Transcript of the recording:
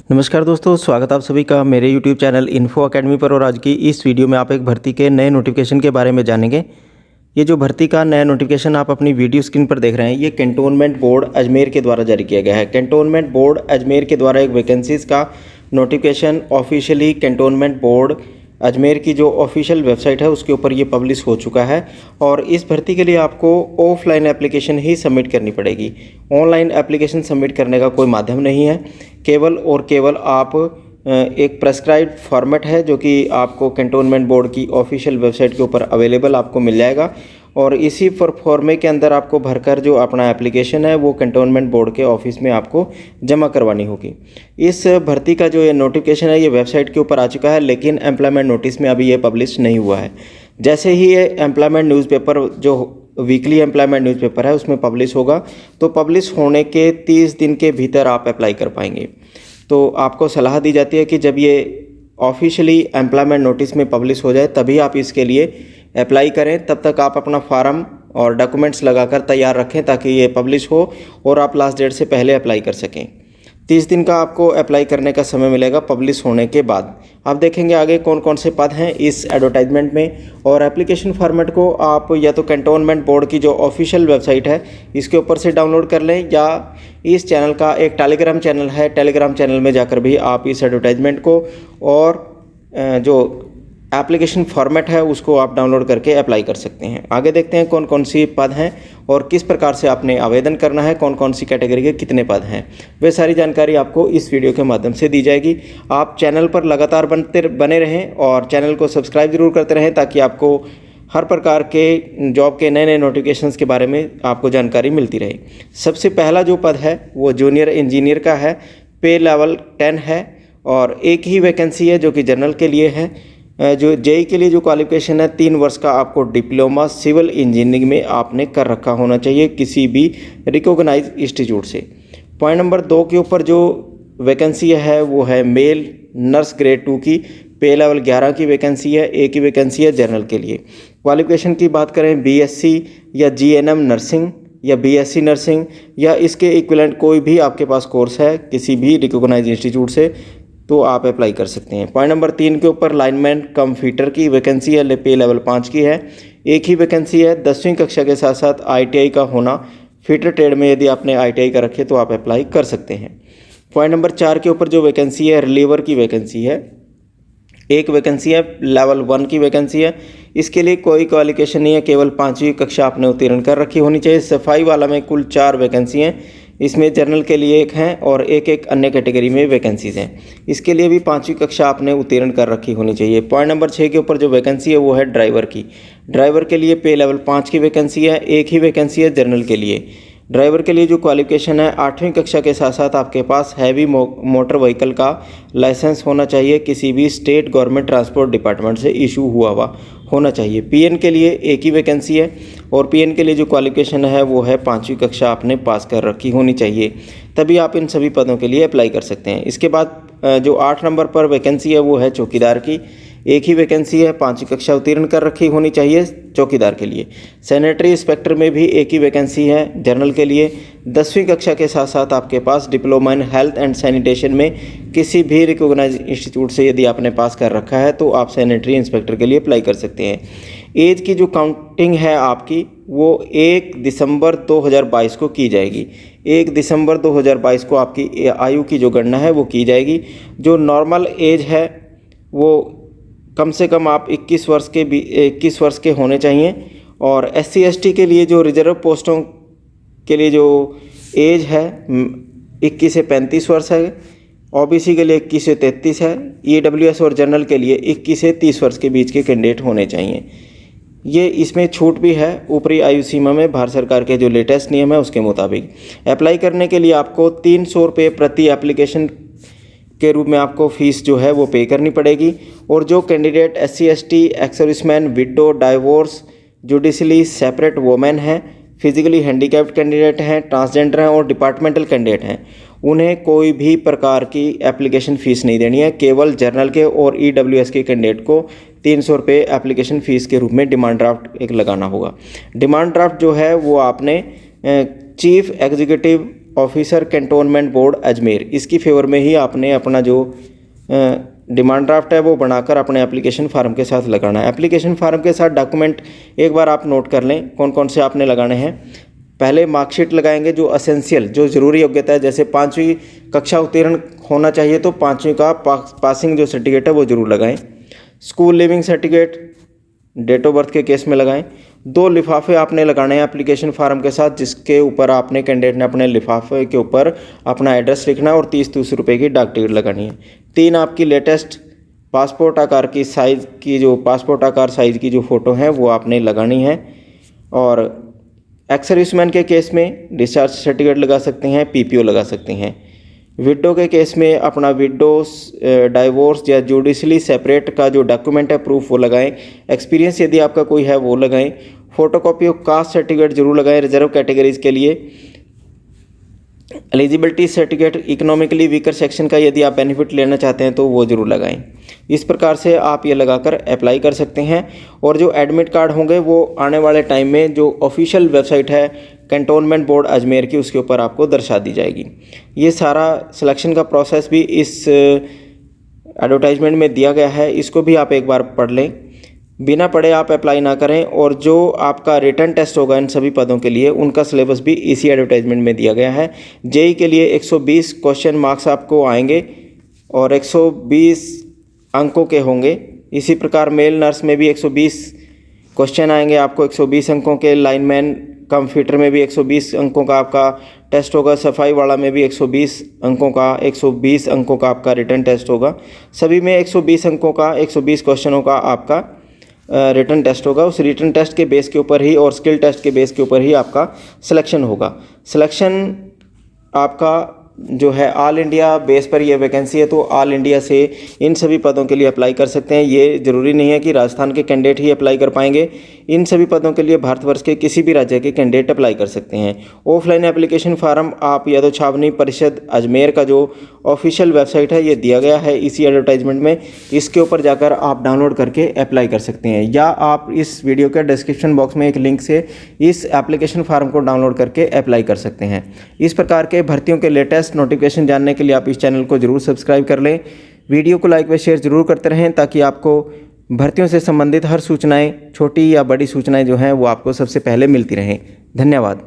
नमस्कार दोस्तों, स्वागत आप सभी का मेरे YouTube चैनल इन्फो अकेडमी पर। और आज की इस वीडियो में आप एक भर्ती के नए नोटिफिकेशन के बारे में जानेंगे। ये जो भर्ती का नया नोटिफिकेशन आप अपनी वीडियो स्क्रीन पर देख रहे हैं, ये कैंटोनमेंट बोर्ड अजमेर के द्वारा जारी किया गया है। कैंटोनमेंट बोर्ड अजमेर के द्वारा एक वैकेंसीज़ का notification officially cantonment board Ajmer की जो ऑफिशियल वेबसाइट है उसके ऊपर ये पब्लिश हो चुका है। और इस भर्ती के लिए आपको ऑफलाइन एप्लीकेशन ही सबमिट करनी पड़ेगी। ऑनलाइन एप्लीकेशन सबमिट करने का कोई माध्यम नहीं है। केवल और केवल आप एक प्रेस्क्राइब्ड फॉर्मेट है जो कि आपको कैंटोनमेंट बोर्ड की ऑफिशियल वेबसाइट के ऊपर अवेलेबल आपको मिल जाएगा। और इसी फॉर्मेट के अंदर आपको भरकर जो अपना एप्लीकेशन है वो कैंटोनमेंट बोर्ड के ऑफिस में आपको जमा करवानी होगी। इस भर्ती का जो ये नोटिफिकेशन है ये वेबसाइट के ऊपर आ चुका है, लेकिन एम्प्लॉयमेंट नोटिस में अभी ये पब्लिश नहीं हुआ है। जैसे ही ये एम्प्लॉयमेंट न्यूज़पेपर जो वीकली एम्प्लॉयमेंट न्यूज़पेपर है उसमें पब्लिश होगा तो पब्लिश होने के 30 दिन के भीतर आप अप्लाई कर पाएंगे। तो आपको सलाह दी जाती है कि जब ये ऑफिशियली एम्प्लॉयमेंट नोटिस में पब्लिश हो जाए तभी आप इसके लिए अप्लाई करें। तब तक आप अपना फार्म और डॉक्यूमेंट्स लगाकर तैयार रखें ताकि ये पब्लिश हो और आप लास्ट डेट से पहले अप्लाई कर सकें। 30 दिन का आपको अप्लाई करने का समय मिलेगा पब्लिश होने के बाद। आप देखेंगे आगे कौन कौन से पद हैं इस एडवर्टाइजमेंट में। और एप्लीकेशन फॉर्मेट को आप या तो कैंटोनमेंट बोर्ड की जो ऑफिशियल वेबसाइट है इसके ऊपर से डाउनलोड कर लें, या इस चैनल का एक टेलीग्राम चैनल है, टेलीग्राम चैनल में जाकर भी आप इस एडवर्टाइजमेंट को और जो एप्लीकेशन फॉर्मेट है उसको आप डाउनलोड करके अप्लाई कर सकते हैं। आगे देखते हैं कौन कौन सी पद हैं और किस प्रकार से आपने आवेदन करना है, कौन कौन सी कैटेगरी के कितने पद हैं। वे सारी जानकारी आपको इस वीडियो के माध्यम से दी जाएगी। आप चैनल पर लगातार बने रहें और चैनल को सब्सक्राइब जरूर करते रहें ताकि आपको हर प्रकार के जॉब के नए नए नोटिफिकेशंस के बारे में आपको जानकारी मिलती रहे। सबसे पहला जो पद है वो जूनियर इंजीनियर का है। पे लेवल 10 है और एक ही वैकेंसी है जो कि जनरल के लिए है। जो जेई के लिए जो क्वालिफिकेशन है 3 वर्ष का आपको डिप्लोमा सिविल इंजीनियरिंग में आपने कर रखा होना चाहिए किसी भी रिकॉग्नाइज इंस्टीट्यूट से। पॉइंट नंबर 2 के ऊपर जो वैकेंसी है वो है मेल नर्स ग्रेड 2 की। पे लेवल 11 की वैकेंसी है, एक ही वैकेंसी है जनरल के लिए। क्वालिफिकेशन की बात करें बीएससी या जीएनएम नर्सिंग या बीएससी नर्सिंग या इसके इक्विवेलेंट कोई भी आपके पास कोर्स है किसी भी रिकॉग्नाइज इंस्टीट्यूट से तो आप अप्लाई कर सकते हैं। पॉइंट नंबर 3 के ऊपर लाइनमैन कम फीटर की वैकेंसी है, पे लेवल 5 की है, एक ही वैकेंसी है। 10वीं कक्षा के साथ साथ आईटीआई का होना, फीटर ट्रेड में यदि आपने आईटीआई का रखे तो आप अप्लाई कर सकते हैं। पॉइंट नंबर 4 के ऊपर जो वैकेंसी है रिलीवर की वैकेंसी है, एक वैकेंसी है, लेवल 1 की वैकेंसी है। इसके लिए कोई क्वालिफिकेशन नहीं है, केवल 5वीं कक्षा आपने उत्तीर्ण कर रखी होनी चाहिए। सफाई वाला में कुल 4 वैकेंसी हैं, इसमें जनरल के लिए एक हैं और एक अन्य कैटेगरी में वैकेंसीज़ हैं। इसके लिए भी 5वीं कक्षा आपने उत्तीर्ण कर रखी होनी चाहिए। पॉइंट नंबर 6 के ऊपर जो वैकेंसी है वो है ड्राइवर की। ड्राइवर के लिए पे लेवल 5 की वैकेंसी है, एक ही वैकेंसी है जनरल के लिए। ड्राइवर के लिए जो क्वालिफिकेशन है 8वीं कक्षा के साथ साथ आपके पास हैवी मोटर व्हीकल का लाइसेंस होना चाहिए, किसी भी स्टेट गवर्नमेंट ट्रांसपोर्ट डिपार्टमेंट से इशू हुआ होना चाहिए। पीएन के लिए एक ही वैकेंसी है और पीएन के लिए जो क्वालिफिकेशन है वो है 5वीं कक्षा आपने पास कर रखी होनी चाहिए, तभी आप इन सभी पदों के लिए अप्लाई कर सकते हैं। इसके बाद जो 8 नंबर पर वैकेंसी है वो है चौकीदार की। एक ही वैकेंसी है, 5वीं कक्षा उत्तीर्ण कर रखी होनी चाहिए चौकीदार के लिए। सैनिटरी इंस्पेक्टर में भी एक ही वैकेंसी है जनरल के लिए। 10वीं कक्षा के साथ साथ आपके पास diploma in health and sanitation में किसी भी रिकॉग्नाइज इंस्टीट्यूट से यदि आपने पास कर रखा है तो आप सैनिटरी इंस्पेक्टर के लिए अप्लाई कर सकते हैं। एज की जो काउंटिंग है आपकी वो 1 दिसंबर 2022 को की जाएगी। 1 दिसंबर 2022 को आपकी आयु की जो गणना है वो की जाएगी। जो नॉर्मल एज है वो कम से कम आप 21 वर्ष के होने चाहिए। और SC ST के लिए जो रिजर्व पोस्टों के लिए जो एज है 21 से 35 वर्ष है। OBC के लिए 21 से 33 है। EWS और जनरल के लिए 21 से 30 वर्ष के बीच के कैंडिडेट होने चाहिए। ये इसमें छूट भी है ऊपरी आयु सीमा में भारत सरकार के जो लेटेस्ट नियम है उसके मुताबिक। अप्लाई करने के लिए आपको 300 रुपये प्रति एप्लीकेशन के रूप में आपको फ़ीस जो है वो पे करनी पड़ेगी। और जो candidate SC ST ex serviceman window divorce judicially separate women हैं, फिजिकली हैंडीकैप्ड कैंडिडेट हैं, ट्रांसजेंडर हैं और डिपार्टमेंटल कैंडिडेट हैं, उन्हें कोई भी प्रकार की एप्लीकेशन फ़ीस नहीं देनी है। केवल जनरल के और EWS के कैंडिडेट को 300 रुपये एप्लीकेशन फ़ीस के रूप में डिमांड ड्राफ्ट एक लगाना होगा। डिमांड ड्राफ्ट जो है वो आपने chief executive officer cantonment board Ajmer, इसकी फेवर में ही आपने अपना जो डिमांड ड्राफ्ट है वो बनाकर अपने एप्लीकेशन फार्म के साथ लगाना है। एप्लीकेशन फार्म के साथ डॉक्यूमेंट एक बार आप नोट कर लें कौन कौन से आपने लगाने हैं। पहले मार्कशीट लगाएंगे जो असेंशियल, जो ज़रूरी योग्यता है, जैसे 5वीं कक्षा उत्तीर्ण होना चाहिए तो 5वीं का पासिंग जो सर्टिफिकेट है वो ज़रूर लगाएं। School living certificate, date of birth के केस में लगाएं। 2 लिफाफे आपने लगाने हैं एप्लीकेशन फार्म के साथ, जिसके ऊपर आपने कैंडिडेट ने अपने लिफाफे के ऊपर अपना एड्रेस लिखना है और 30 रुपये की डाक टिकट लगानी है। 3 आपकी लेटेस्ट पासपोर्ट आकार की साइज़ की जो पासपोर्ट आकार साइज़ की जो फ़ोटो है वो आपने लगानी है। और एक्स सर्विसमैन के केस में डिस्चार्ज सर्टिफिकेट लगा सकते हैं, पीपीओ लगा सकते हैं। विडो के केस में अपना विडोस डाइवोर्स या जुडिशली सेपरेट का जो डॉक्यूमेंट है प्रूफ वो लगाएं। एक्सपीरियंस यदि आपका कोई है वो लगाएं। फोटोकॉपी ऑफ कास्ट सर्टिफिकेट जरूर लगाएं रिजर्व कैटेगरीज के लिए। Eligibility certificate economically weaker section का यदि आप बेनिफिट लेना चाहते हैं तो वो जरूर लगाएं। इस प्रकार से आप ये लगाकर अप्लाई कर सकते हैं। और जो एडमिट कार्ड होंगे वो आने वाले टाइम में जो ऑफिशियल वेबसाइट है कैंटोनमेंट बोर्ड अजमेर की उसके ऊपर आपको दर्शा दी जाएगी। ये सारा सिलेक्शन का प्रोसेस भी इस एडवर्टाइजमेंट में दिया गया है, इसको भी आप एक बार पढ़ लें। बिना पढ़े आप अप्लाई ना करें। और जो आपका रिटन टेस्ट होगा इन सभी पदों के लिए उनका सिलेबस भी इसी एडवर्टाइजमेंट में दिया गया है। जेई के लिए 120 क्वेश्चन मार्क्स आपको आएंगे और 120 अंकों के होंगे। इसी प्रकार मेल नर्स में भी 120 क्वेश्चन आएंगे आपको, 120 अंकों के। लाइनमैन कम फिटर में भी 120 अंकों का आपका टेस्ट होगा। सफाई वाला में भी 120 अंकों का 120 अंकों का आपका रिटन टेस्ट होगा। सभी में 120 अंकों का 120 क्वेश्चनों का आपका रिटन टेस्ट होगा। उस रिटन टेस्ट के बेस के ऊपर ही और स्किल टेस्ट के बेस के ऊपर ही आपका सिलेक्शन होगा। सिलेक्शन आपका जो है ऑल इंडिया बेस पर ये वैकेंसी है, तो ऑल इंडिया से इन सभी पदों के लिए अप्लाई कर सकते हैं। ये ज़रूरी नहीं है कि राजस्थान के कैंडिडेट ही अप्लाई कर पाएंगे। इन सभी पदों के लिए भारतवर्ष के किसी भी राज्य के कैंडिडेट अप्लाई कर सकते हैं। ऑफलाइन एप्लीकेशन फार्म आप या तो छावनी परिषद अजमेर का जो ऑफिशियल वेबसाइट है ये दिया गया है इसी एडवर्टाइजमेंट में, इसके ऊपर जाकर आप डाउनलोड करके अप्लाई कर सकते हैं। या आप इस वीडियो के डिस्क्रिप्शन बॉक्स में एक लिंक से इस एप्लीकेशन फार्म को डाउनलोड करके अप्लाई कर सकते हैं। इस प्रकार के भर्तियों के लेटेस्ट नोटिफिकेशन जानने के लिए आप इस चैनल को जरूर सब्सक्राइब कर लें। वीडियो को लाइक व शेयर जरूर करते रहें ताकि आपको भर्तियों से संबंधित हर सूचनाएं, छोटी या बड़ी सूचनाएं जो हैं वो आपको सबसे पहले मिलती रहें। धन्यवाद।